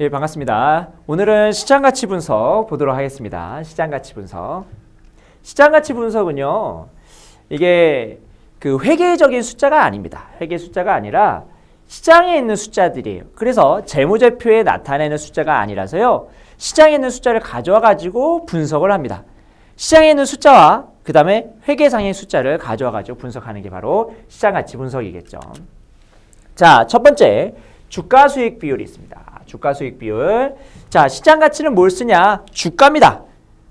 예, 반갑습니다. 오늘은 시장가치 분석 보도록 하겠습니다. 시장가치 분석. 시장가치 분석은요, 이게 그 회계적인 숫자가 아닙니다. 회계 숫자가 아니라 시장에 있는 숫자들이에요. 그래서 재무제표에 나타내는 숫자가 아니라서요, 시장에 있는 숫자를 가져와 가지고 분석을 합니다. 시장에 있는 숫자와 그 다음에 회계상의 숫자를 가져와 가지고 분석하는 게 바로 시장가치 분석이겠죠. 자, 첫 번째 주가수익 비율이 있습니다. 주가수익 비율. 자, 시장가치는 뭘 쓰냐? 주가입니다.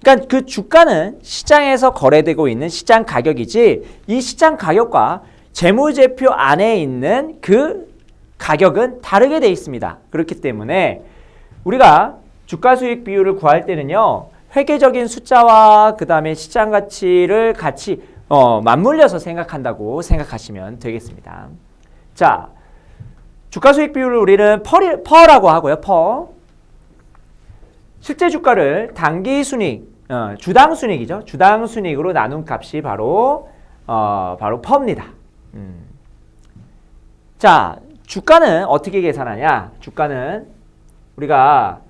그러니까 그 주가는 시장에서 거래되고 있는 시장 가격이지, 이 시장 가격과 재무제표 안에 있는 그 가격은 다르게 돼 있습니다. 그렇기 때문에 우리가 주가수익 비율을 구할 때는요, 회계적인 숫자와 그 다음에 시장가치를 같이 맞물려서 생각한다고 생각하시면 되겠습니다. 자, 주가수익 비율을 우리는 퍼라고 하고요. 퍼. 실제 주가를 단기순이익, 주당순이익이죠. 주당순이익으로 나눈 값이 바로 퍼입니다. 자, 주가는 어떻게 계산하냐? 주가는 우리가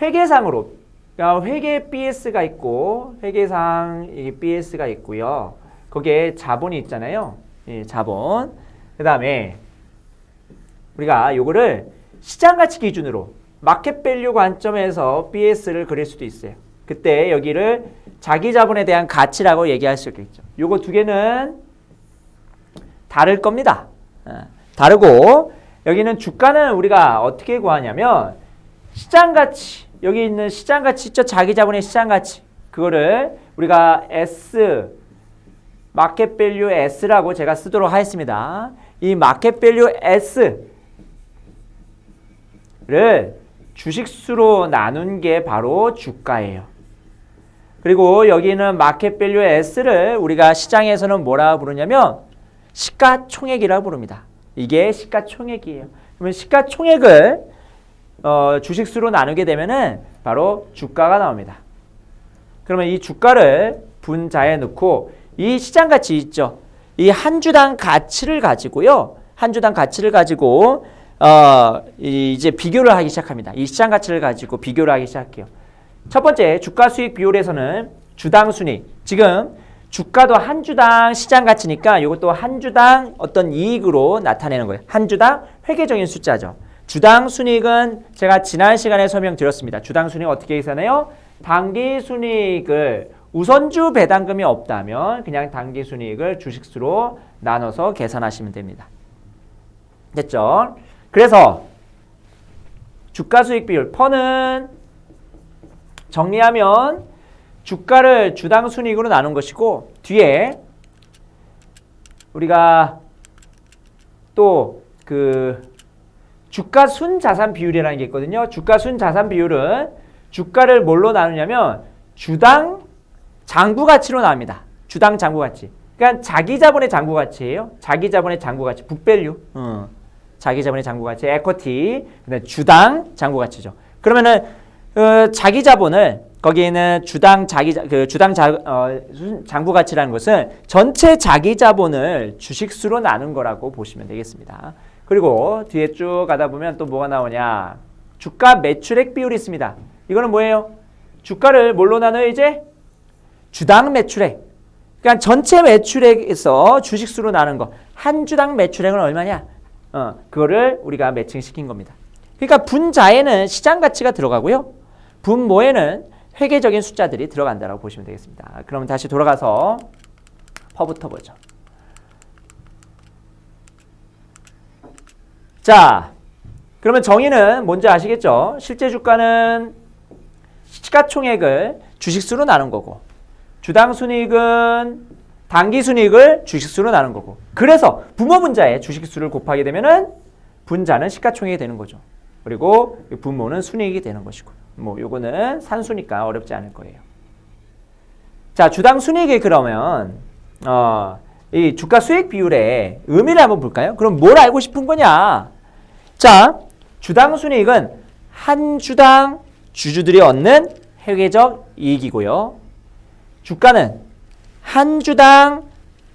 회계상으로, 그러니까 회계 BS가 있고 회계상 BS가 있고요. 거기에 자본이 있잖아요. 예, 자본. 그 다음에 우리가 요거를 시장가치 기준으로 마켓밸류 관점에서 BS를 그릴 수도 있어요. 그때 여기를 자기 자본에 대한 가치라고 얘기할 수 있겠죠. 요거 두 개는 다를 겁니다. 다르고, 여기는 주가는 우리가 어떻게 구하냐면 시장가치, 여기 있는 시장가치 있죠? 자기 자본의 시장가치. 그거를 우리가 S, 마켓밸류 S라고 제가 쓰도록 하겠습니다. 이 마켓밸류 S 를 주식수로 나눈 게 바로 주가예요. 그리고 여기는 마켓밸류 S를 우리가 시장에서는 뭐라고 부르냐면 시가총액이라고 부릅니다. 이게 시가총액이에요. 그러면 시가총액을 주식수로 나누게 되면은 바로 주가가 나옵니다. 그러면 이 주가를 분자에 넣고 이 시장가치 있죠. 이 한 주당 가치를 가지고요. 한 주당 가치를 가지고 이제 비교를 하기 시작합니다. 이 시장 가치를 가지고 비교를 하기 시작해요. 첫 번째 주가 수익 비율에서는 주당 순이익. 지금 주가도 한 주당 시장 가치니까 이것도 한 주당 어떤 이익으로 나타내는 거예요. 한 주당 회계적인 숫자죠. 주당 순이익은 제가 지난 시간에 설명드렸습니다. 주당 순이익 어떻게 계산해요? 당기 순이익을 우선주 배당금이 없다면 그냥 당기 순이익을 주식수로 나눠서 계산하시면 됩니다. 됐죠? 그래서 주가수익 비율 퍼는 정리하면 주가를 주당 순이익으로 나눈 것이고, 뒤에 우리가 또 그 주가 순자산 비율이라는 게 있거든요. 주가 순자산 비율은 주가를 뭘로 나누냐면 주당 장부가치로 나옵니다. 주당 장부가치. 그러니까 자기 자본의 장부가치예요. 자기 자본의 장부가치, 북밸류. 자기 자본의 장부가치, 에쿼티, 주당 장부가치죠. 그러면은 자기 자본을 거기에는 주당 장부가치라는 것은 전체 자기 자본을 주식수로 나눈 거라고 보시면 되겠습니다. 그리고 뒤에 쭉 가다 보면 또 뭐가 나오냐? 주가 매출액 비율이 있습니다. 이거는 뭐예요? 주가를 뭘로 나눠요 이제? 주당 매출액. 그러니까 전체 매출액에서 주식수로 나눈 거. 한 주당 매출액은 얼마냐? 그거를 우리가 매칭시킨 겁니다. 그러니까 분자에는 시장 가치가 들어가고요. 분모에는 회계적인 숫자들이 들어간다고 보시면 되겠습니다. 그럼 다시 돌아가서 퍼부터 보죠. 자, 그러면 정의는 뭔지 아시겠죠? 실제 주가는 시가총액을 주식수로 나눈 거고, 주당 순이익은 당기 순이익을 주식수로 나눈 거고, 그래서 분모 분자에 주식수를 곱하게 되면은 분자는 시가총액이 되는 거죠. 그리고 분모는 순이익이 되는 것이고, 뭐 요거는 산수니까 어렵지 않을 거예요. 자, 주당 순이익이 그러면 이 주가 수익 비율의 의미를 한번 볼까요? 그럼 뭘 알고 싶은 거냐? 자, 주당 순이익은 한 주당 주주들이 얻는 회계적 이익이고요. 주가는 한 주당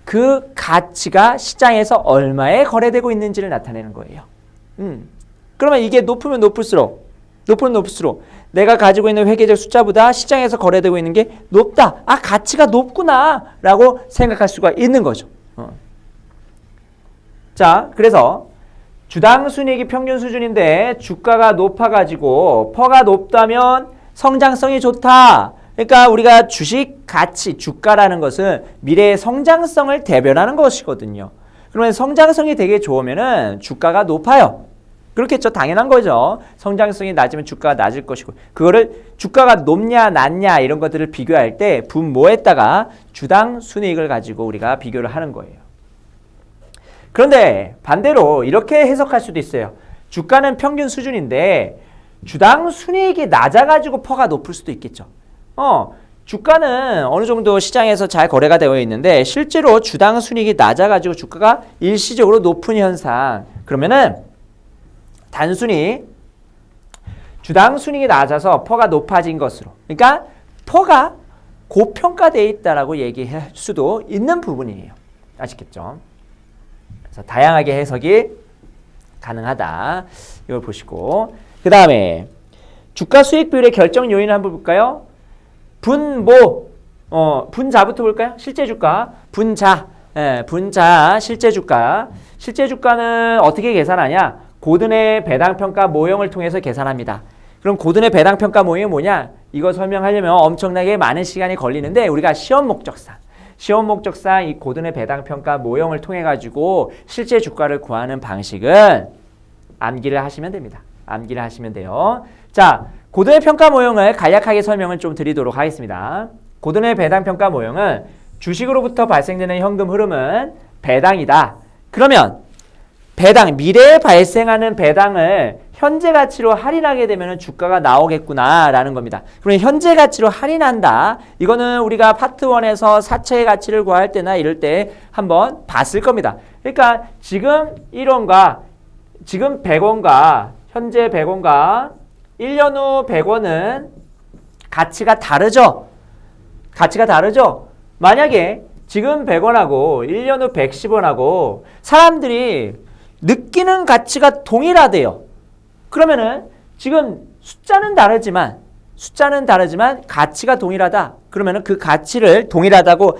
그 가치가 시장에서 얼마에 거래되고 있는지를 나타내는 거예요. 그러면 이게 높으면 높을수록 높으면 높을수록 내가 가지고 있는 회계적 숫자보다 시장에서 거래되고 있는 게 높다. 아, 가치가 높구나 라고 생각할 수가 있는 거죠. 자, 그래서 주당 순이익이 평균 수준인데 주가가 높아가지고 퍼가 높다면 성장성이 좋다. 그러니까 우리가 주식 가치, 주가라는 것은 미래의 성장성을 대변하는 것이거든요. 그러면 성장성이 되게 좋으면은 주가가 높아요. 그렇겠죠. 당연한 거죠. 성장성이 낮으면 주가가 낮을 것이고, 그거를 주가가 높냐 낮냐 이런 것들을 비교할 때 분모에다가 주당 순이익을 가지고 우리가 비교를 하는 거예요. 그런데 반대로 이렇게 해석할 수도 있어요. 주가는 평균 수준인데 주당 순이익이 낮아가지고 퍼가 높을 수도 있겠죠. 주가는 어느 정도 시장에서 잘 거래가 되어 있는데 실제로 주당 순이익이 낮아가지고 주가가 일시적으로 높은 현상. 그러면은 단순히 주당 순이익이 낮아서 퍼가 높아진 것으로, 그러니까 퍼가 고평가되어 있다라고 얘기할 수도 있는 부분이에요. 아시겠죠? 그래서 다양하게 해석이 가능하다. 이걸 보시고, 그 다음에 주가 수익 비율의 결정 요인을 한번 볼까요? 분모, 분자부터 볼까요? 실제 주가, 분자, 분자, 실제 주가. 실제 주가는 어떻게 계산하냐? 고든의 배당평가 모형을 통해서 계산합니다. 그럼 고든의 배당평가 모형이 뭐냐? 이거 설명하려면 엄청나게 많은 시간이 걸리는데 우리가 시험 목적상 이 고든의 배당평가 모형을 통해 가지고 실제 주가를 구하는 방식은 암기를 하시면 됩니다. 암기를 하시면 돼요. 자, 고든의 평가 모형을 간략하게 설명을 좀 드리도록 하겠습니다. 고든의 배당평가 모형은 주식으로부터 발생되는 현금 흐름은 배당이다. 그러면 배당, 미래에 발생하는 배당을 현재 가치로 할인하게 되면 주가가 나오겠구나라는 겁니다. 그러면 현재 가치로 할인한다. 이거는 우리가 파트 1에서 사채의 가치를 구할 때나 이럴 때 한번 봤을 겁니다. 그러니까 지금 1원과 지금 100원과 현재 100원과 1년 후 100원은 가치가 다르죠? 가치가 다르죠? 만약에 지금 100원하고 1년 후 110원하고 사람들이 느끼는 가치가 동일하대요. 그러면은 지금 숫자는 다르지만 가치가 동일하다. 그러면은 그 가치를 동일하다고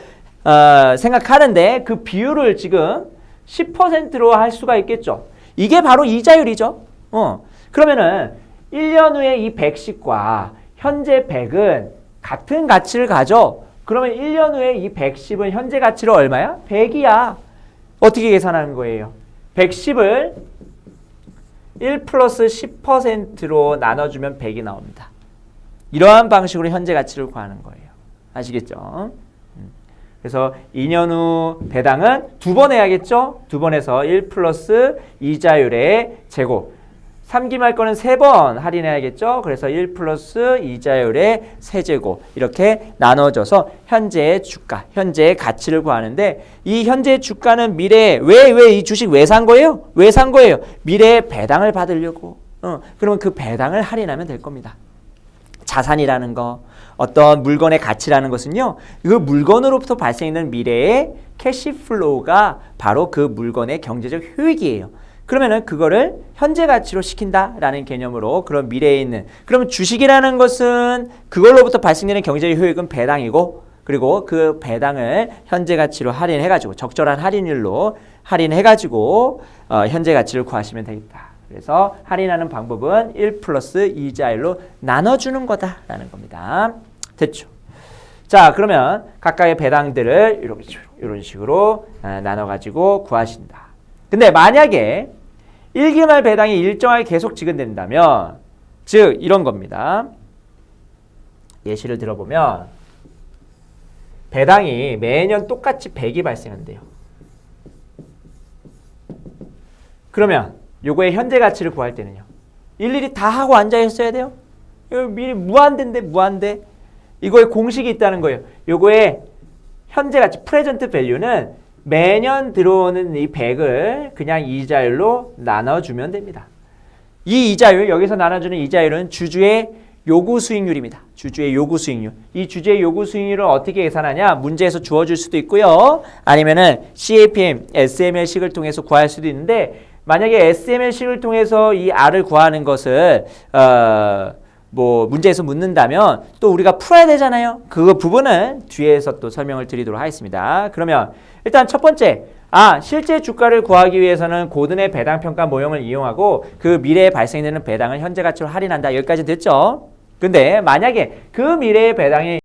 생각하는데 그 비율을 지금 10%로 할 수가 있겠죠. 이게 바로 이자율이죠. 그러면은 1년 후에 이 110과 현재 100은 같은 가치를 가져. 그러면 1년 후에 이 110은 현재 가치로 얼마야? 100이야. 어떻게 계산하는 거예요? 110을 1 플러스 10%로 나눠주면 100이 나옵니다. 이러한 방식으로 현재 가치를 구하는 거예요. 아시겠죠? 그래서 2년 후 배당은 2번 해야겠죠? 2번 해서 1 플러스 이자율의 제곱. 3기말 거는 3번 할인해야겠죠? 그래서 1 플러스 이자율의 세제곱 이렇게 나눠져서 현재의 주가, 현재의 가치를 구하는데 이 현재의 주가는 미래에 왜 이 주식 왜 산 거예요? 왜 산 거예요? 미래에 배당을 받으려고. 그러면 그 배당을 할인하면 될 겁니다. 자산이라는 거, 어떤 물건의 가치라는 것은요. 그 물건으로부터 발생하는 미래의 캐시플로우가 바로 그 물건의 경제적 효익이에요. 그러면은 그거를 현재 가치로 시킨다라는 개념으로 그런 미래에 있는, 그러면 주식이라는 것은 그걸로부터 발생되는 경제적 효익은 배당이고, 그리고 그 배당을 현재 가치로 할인해가지고 적절한 할인율로 할인해가지고 현재 가치를 구하시면 되겠다. 그래서 할인하는 방법은 1 플러스 이자율로 나눠주는 거다라는 겁니다. 됐죠? 자, 그러면 각각의 배당들을 이런 식으로 나눠가지고 구하신다. 근데 만약에 1기말 배당이 일정하게 계속 지급된다면, 즉 이런 겁니다. 예시를 들어보면 배당이 매년 똑같이 100이 발생한대요. 그러면 요거의 현재 가치를 구할 때는요. 일일이 다 하고 앉아 있어야 돼요? 이거 미리 무한대인데 무한대. 이거에 공식이 있다는 거예요. 요거의 현재 가치, 프레젠트 밸류는 매년 들어오는 이 100을 그냥 이자율로 나눠주면 됩니다. 이 이자율, 여기서 나눠주는 이자율은 주주의 요구 수익률입니다. 주주의 요구 수익률. 이 주주의 요구 수익률을 어떻게 계산하냐? 문제에서 주어줄 수도 있고요. 아니면은 CAPM, SML식을 통해서 구할 수도 있는데 만약에 SML식을 통해서 이 R을 구하는 것을 뭐 문제에서 묻는다면 또 우리가 풀어야 되잖아요. 그 부분은 뒤에서 또 설명을 드리도록 하겠습니다. 그러면 일단 첫 번째, 실제 주가를 구하기 위해서는 고든의 배당평가 모형을 이용하고 그 미래에 발생되는 배당을 현재 가치로 할인한다. 여기까지 됐죠? 근데 만약에 그 미래의 배당이